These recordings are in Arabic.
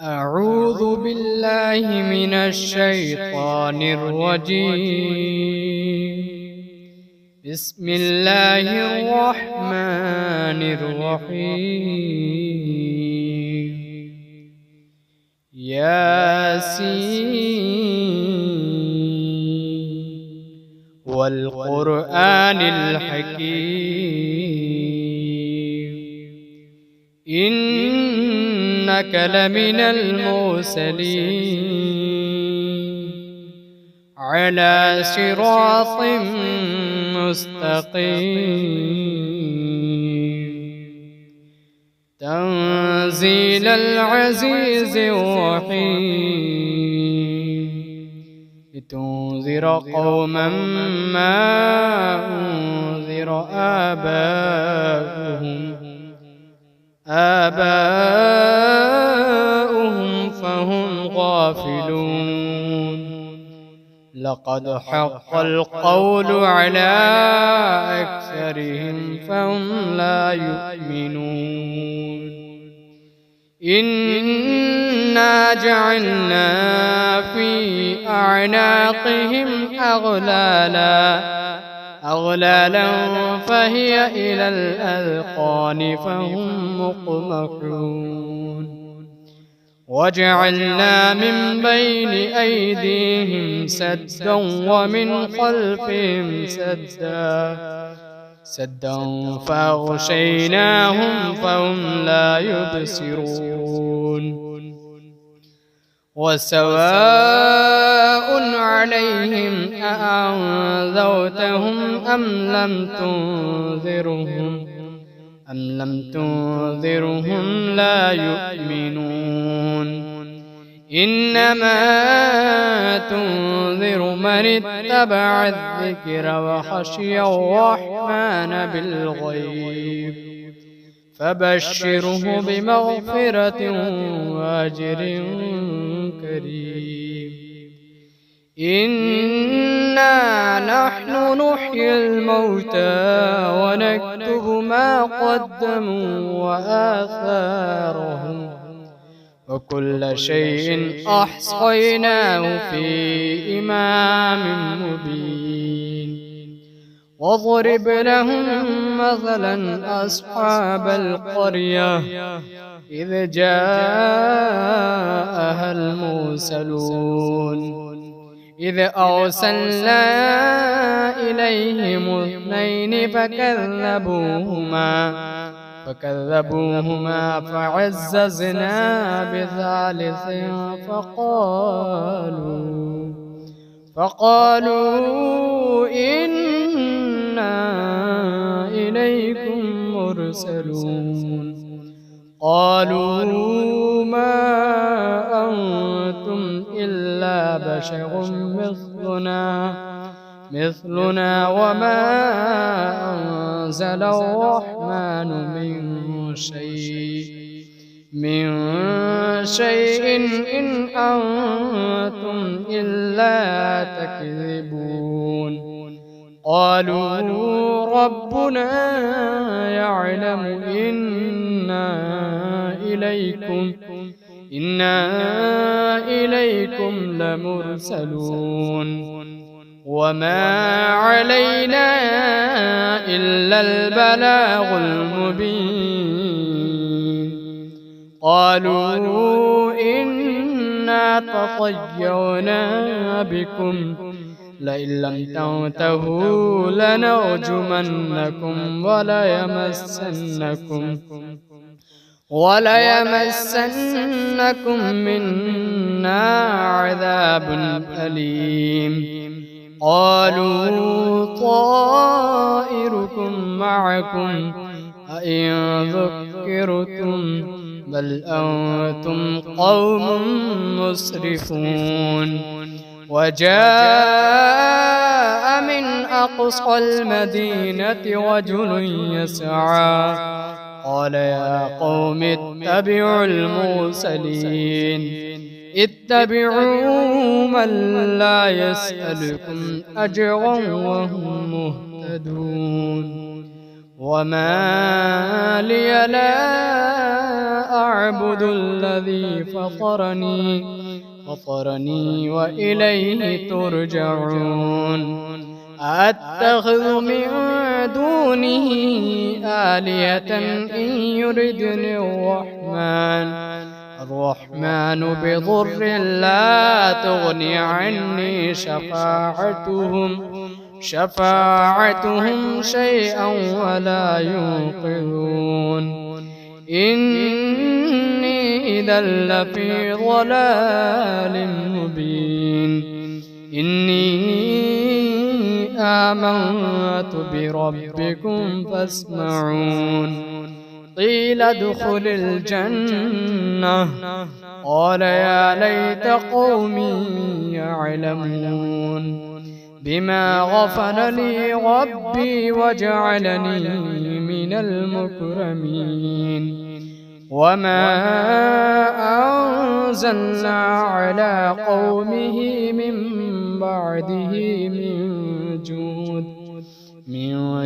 أعوذ بالله من الشيطان الرجيم. بسم الله الرحمن الرحيم. ياسين والقرآن الحكيم إنك لمن المرسلين على صراط مستقيم تنزيل العزيز الرحيم لتنذر قوما ما أنذر آباؤهم فهم غافلون. لقد حق القول على أكثرهم فهم لا يؤمنون. إنا جعلنا في أعناقهم أغلالا فهي إلى الأذقان فهم مقمحون. وجعلنا من بين أيديهم سدا ومن خلفهم سدا فأغشيناهم فهم لا يبصرون. وسواء عليهم أأنذرتهم أم لم تنذرهم لا يؤمنون. إنما تنذر من اتبع الذكر وخشي الرحمن بالغيب فبشره بمغفرة وأجر كريم. إنا نحن نحيي الموتى ونكتب ما قدموا وآثارهم وكل شيء أحصيناه في إمام مبين. واضرب لهم مثلا أصحاب القرية إذ جاءها المرسلون إذ أرسلنا إليهم اثنين فكذبوهما فعززنا بثالث فقالوا إنا إليكم مرسلون. قالوا ما أنتم إلا بشر مثلنا وما أنزل الرحمن من شيء إن أنتم إلا تكذبون. قالوا ربنا يعلم إنا إليكم لمرسلون وما علينا إلا البلاغ المبين. قالوا إنا تطيرنا بكم لئن لم تنتهوا لنرجمنكم وليمسنكم منا عذاب أليم. قالوا طائركم معكم أئن ذكرتم بل أنتم قوم مسرفون. وجاء من أقصى المدينة رجل يسعى قال يا قوم اتبعوا المرسلين اتبعوا من لا يسألكم أجرا وهم مهتدون. وما لي لا أعبد الذي فطرني وإليه ترجعون أتخذ من دونه آلهة إن يردني الرحمن بضر لا تغني عني شفاعتهم شيئا ولا ينقذون إني إذا لفي ضلال مبين إني آمنت بربكم فاسمعون قيل ادخل الجنة قال يا ليت قومي يعلمون بما غفر لي ربي وجعلني من المكرمين وما أنزلنا على قومه من بعده من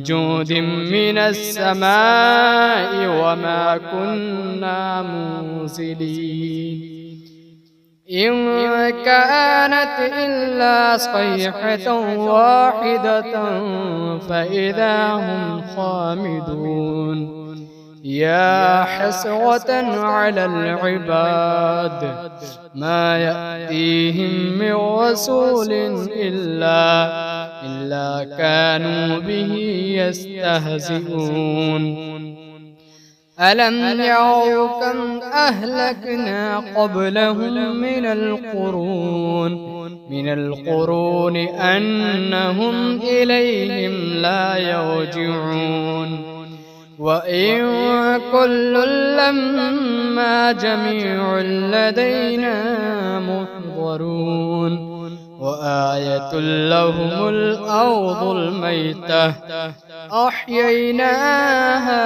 جود من السماء وما كنا منزلين إن كانت إلا صيحة واحدة فإذا هم خامدون يا حسرة على العباد ما يأتيهم من رسول إلا كانوا به يستهزئون ألم يروا كم أهلكنا قبلهم من القرون أنهم إليهم لا يرجعون وإن كل لما جميع لدينا محضرون وآية لهم الأرض الميتة أحييناها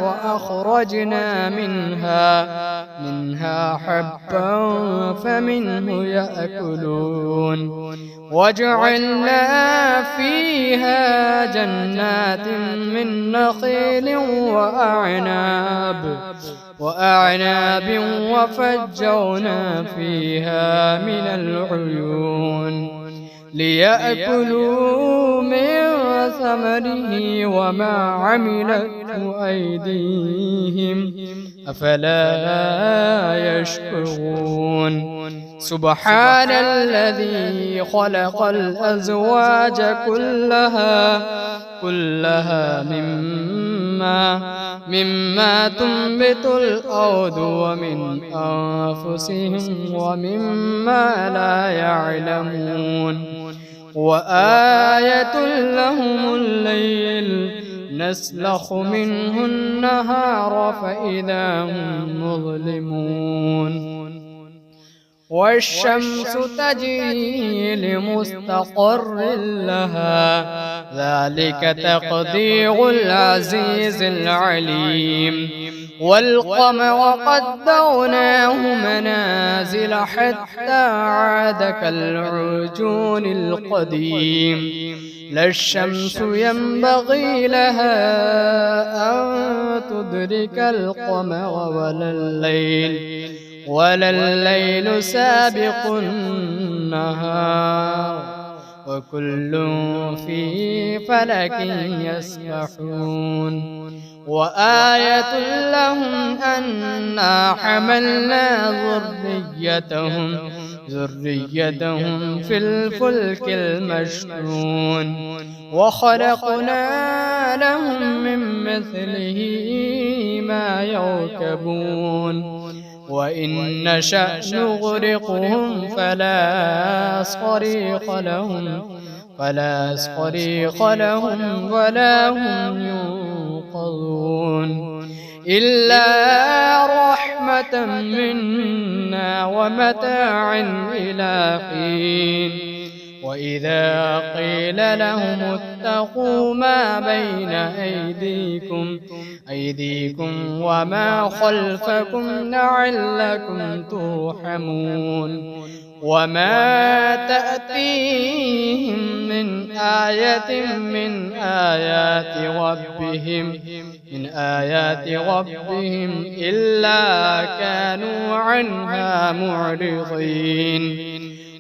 وأخرجنا منها حبا فمنه يأكلون وجعلنا فيها جنات من نخيل وأعناب وفجرنا فيها من العيون ليأكلوا من ثمره وما عملته أيديهم أفلا يشكرون سبحان الذي خلق الأزواج كلها مما تنبت الأرض ومن أنفسهم ومما لا يعلمون وآية لهم الليل نسلخ منه النهار فإذا هم مظلمون والشمس تجري لمستقر لها ذلك تقدير العزيز العليم والقمر قدرناه منازل حتى عاد كالعرجون القديم لا الشمس ينبغي لها أن تدرك القمر ولا الليل سابق النهار وكل في فلك يسبحون وآية لهم أنا حملنا ذريتهم في الفلك المشحون وخلقنا لهم من مثله ما يركبون وإن نشأ نغرقهم فلا صريخ لهم ولا هم ينقذون إلا رحمة منا ومتاعا إلى حين وإذا قيل لهم اتقوا ما بين أيديكم وما خلفكم لعلكم ترحمون وما تأتيهم من آية من آيات ربهم إلا كانوا عنها معرضين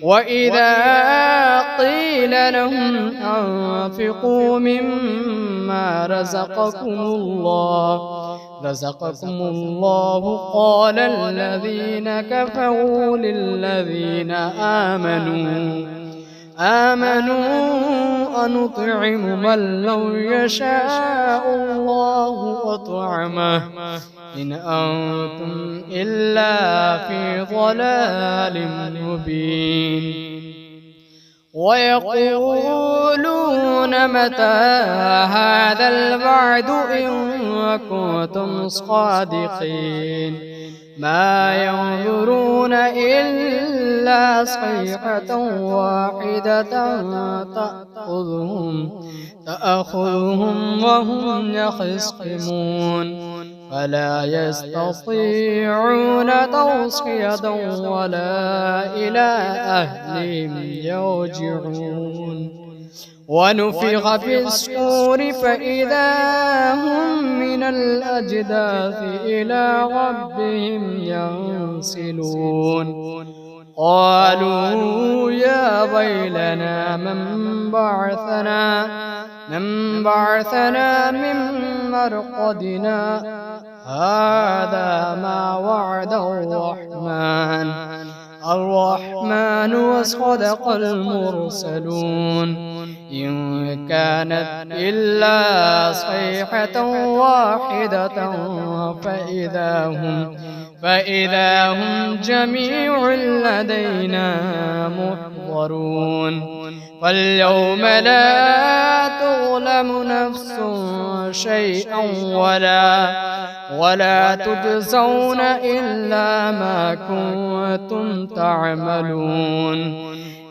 وإذا قيل لهم أنفقوا مما رزقكم الله قال الذين كفروا للذين آمنوا أنطعم من لو يشاء الله أطعمه إن أنتم إلا في ضلال مبين ويقولون متى هذا الوعد إن كنتم صادقين ما ينظرون إلا صيحة واحدة تأخذهم وهم يخصمون فلا يستطيعون توصية ولا إلى أهلهم يرجعون ونفخ في الصور فإذا هم من الأجداث إلى ربهم ينسلون قالوا يا ويلنا من بعثنا من مرقدنا هذا ما وعد الرحمن وصدق المرسلون إن كانت إلا صيحة واحدة فإذا هم جميع لدينا محضرون فاليوم لا تظلم نفس شيئا ولا تجزون إلا ما كنتم تعملون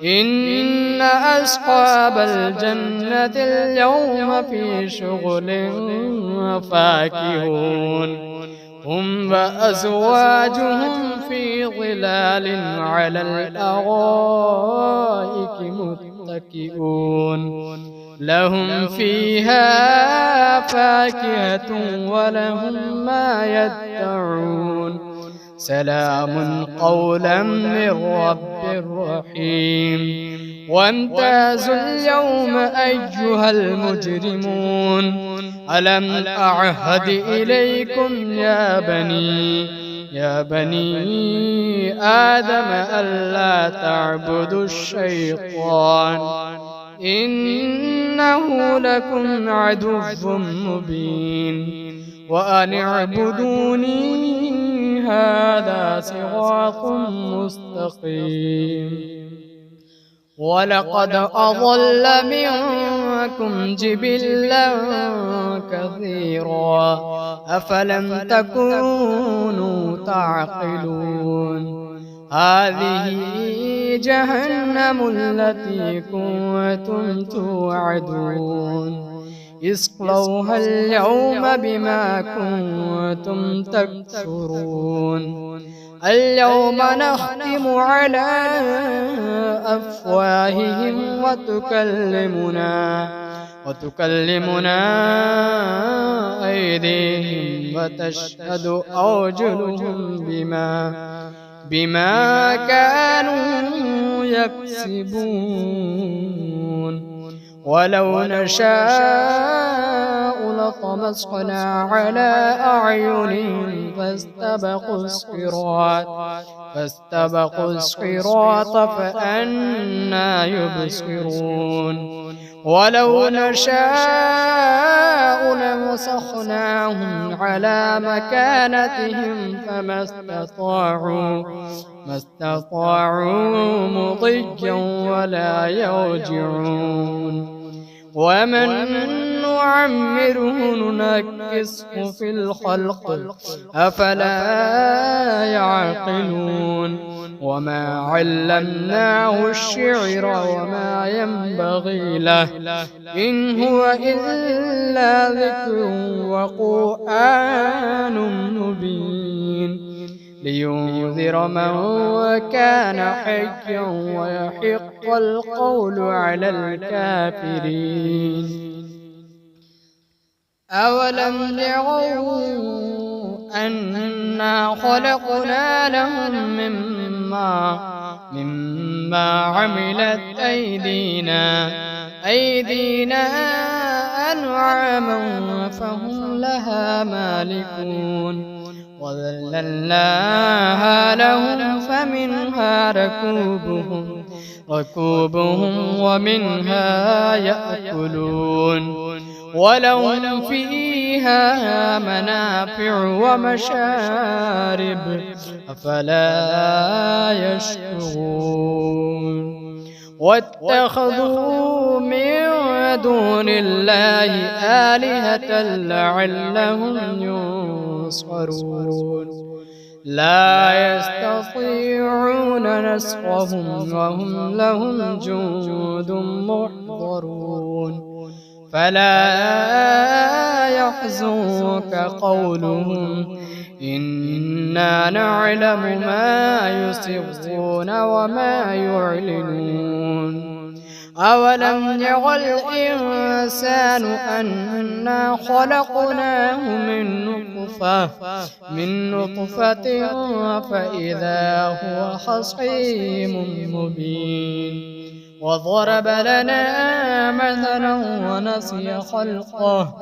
إن أصحاب الجنة اليوم في شغل فاكهون هم وأزواجهم في ظلال على الأرائك متكئون لهم فيها فاكهة ولهم ما يدعون سلام قولا من رب رحيم وامتازوا اليوم أيها المجرمون ألم أعهد إليكم يا بني آدم ألا تعبدوا الشيطان إنه لكم عدو مبين وأن اعبدوني هذا صراط مستقيم ولقد أضل منكم جبلا كثيرا أفلم تكونوا تعقلون هذه جهنم التي كنتم توعدون اصلوها اليوم بما كنتم تكفرون اليوم نختم على أفواههم وتكلمنا أيديهم وتشهد أرجلهم بما كانوا يكسبون ولو نشاء لطمسنا على أعينهم فاستبقوا الصراط فأنى يبصرون ولو نشاء لمسخناهم على مكانتهم فما استطاعوا مضيا ولا يرجعون ومن نعمره ننكسه في الخلق أفلا يعقلون وما علمناه الشعر وما ينبغي له إن هو إلا ذكر وقرآن مبين لينذر من كان حيا ويحق القول على الكافرين أولم يروا أنا خلقنا لهم مما عملت أيدينا أنعاما فهم لها مالكون وذللناها لهم فمنها ركوبهم ومنها يأكلون ولهم فيها منافع ومشارب أفلا يشكرون واتخذوا من دون الله آلهة لعلهم ينصرون لا يستطيعون نصرهم وهم لهم جند محضرون فلا يحزنك قولهم إنا نعلم ما يسرون وما يعلنون أولم ير الإنسان أنا خلقناه من نطفة فإذا هو خصيم مبين وضرب لنا مثلا ونسي خلقه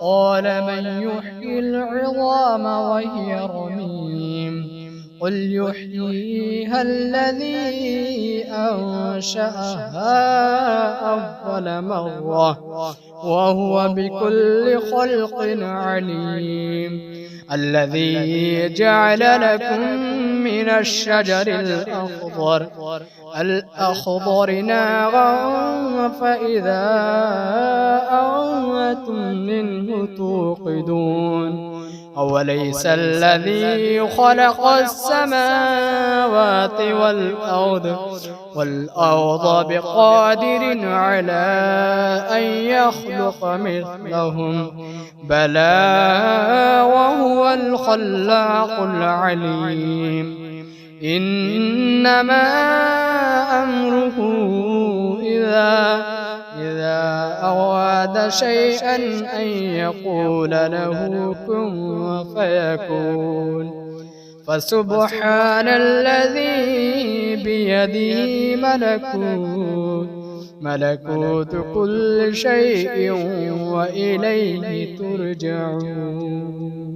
قال من يحيي العظام وهي رميم قل يحييها الذي أنشأها أول مرة وهو بكل خلق عليم الذي جعل لكم من الشجر الأخضر نارا فإذا أنتم منه توقدون أوليس الذي خلق السماوات والأرض بقادر على أن يخلق مثلهم بلى وهو الخلاق العليم إنما أمره إذا أراد شيئا أن يقول له كن فيكون فسبحان الذي بيده ملكوت كل شيء وإليه ترجعون.